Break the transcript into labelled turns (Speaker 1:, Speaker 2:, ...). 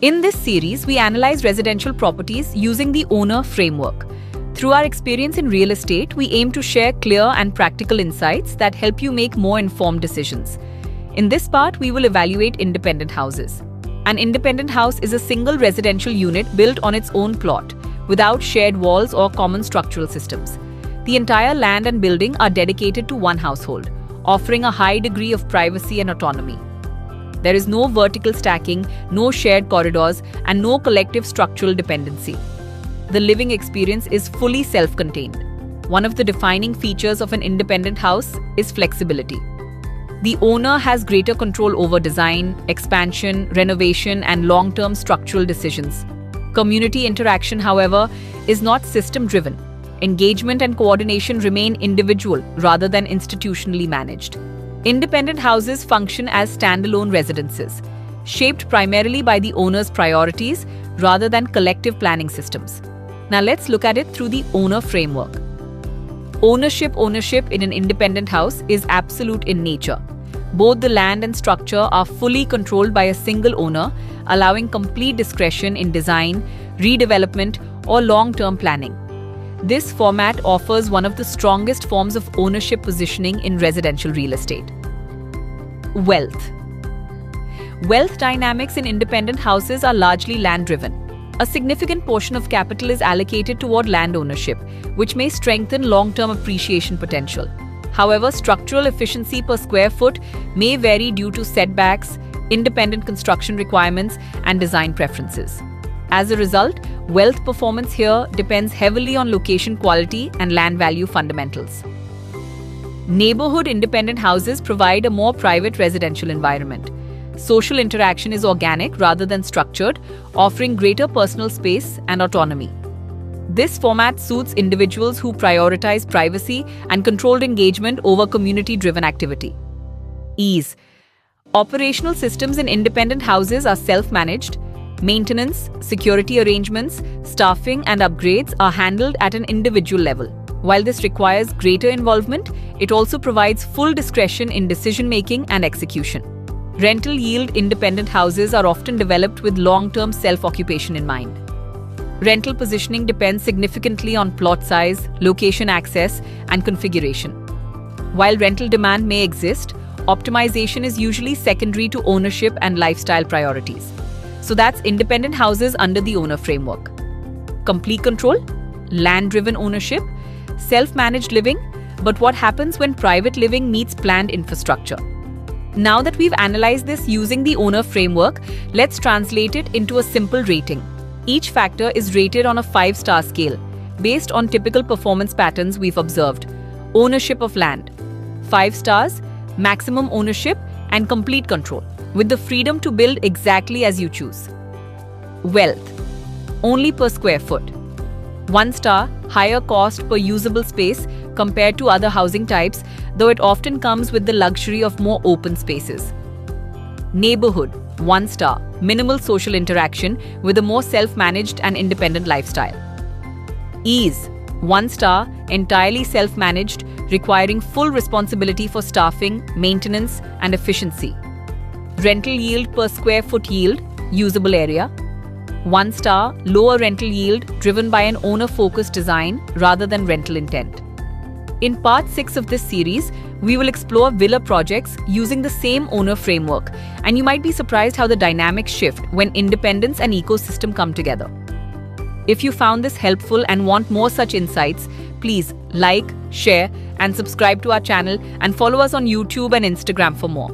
Speaker 1: In this series, we analyze residential properties using the owner framework. Through our experience in real estate, we aim to share clear and practical insights that help you make more informed decisions. In this part, we will evaluate independent houses. An independent house is a single residential unit built on its own plot, without shared walls or common structural systems. The entire land and building are dedicated to one household, offering a high degree of privacy and autonomy. There is no vertical stacking, no shared corridors, and no collective structural dependency. The living experience is fully self-contained. One of the defining features of an independent house is flexibility. The owner has greater control over design, expansion, renovation, and long-term structural decisions. Community interaction, however, is not system-driven. Engagement and coordination remain individual rather than institutionally managed. Independent houses function as standalone residences, shaped primarily by the owner's priorities rather than collective planning systems. Now let's look at it through the owner framework. Ownership in an independent house is absolute in nature. Both the land and structure are fully controlled by a single owner, allowing complete discretion in design, redevelopment, or long-term planning. This format offers one of the strongest forms of ownership positioning in residential real estate. Wealth. Wealth dynamics in independent houses are largely land-driven. A significant portion of capital is allocated toward land ownership, which may strengthen long-term appreciation potential. However, structural efficiency per square foot may vary due to setbacks, independent construction requirements, and design preferences. As a result, wealth performance here depends heavily on location quality and land value fundamentals. Neighborhood independent houses provide a more private residential environment. Social interaction is organic rather than structured, offering greater personal space and autonomy. This format suits individuals who prioritize privacy and controlled engagement over community-driven activity. Ease. Operational systems in independent houses are self-managed. Maintenance, security arrangements, staffing, and upgrades are handled at an individual level. While this requires greater involvement, it also provides full discretion in decision-making and execution. Rental yield independent houses are often developed with long-term self-occupation in mind. Rental positioning depends significantly on plot size, location access, and configuration. While rental demand may exist, optimization is usually secondary to ownership and lifestyle priorities. So that's independent houses under the owner framework. Complete control, land-driven ownership, self-managed living, but what happens when private living meets planned infrastructure? Now that we've analyzed this using the owner framework, let's translate it into a simple rating. Each factor is rated on a 5-star scale, based on typical performance patterns we've observed. Ownership of land, 5 stars, maximum ownership, and complete control, with the freedom to build exactly as you choose. Wealth, only per square foot. 1 star, higher cost per usable space compared to other housing types, though it often comes with the luxury of more open spaces. Neighborhood, 1 star, minimal social interaction with a more self-managed and independent lifestyle. Ease, 1 star, entirely self-managed, requiring full responsibility for staffing, maintenance, and efficiency. Rental yield per square foot yield, usable area. 1 star, lower rental yield driven by an owner-focused design rather than rental intent. In part 6 of this series, we will explore villa projects using the same owner framework, and you might be surprised how the dynamics shift when independence and ecosystem come together. If you found this helpful and want more such insights, please like, share, and subscribe to our channel and follow us on YouTube and Instagram for more.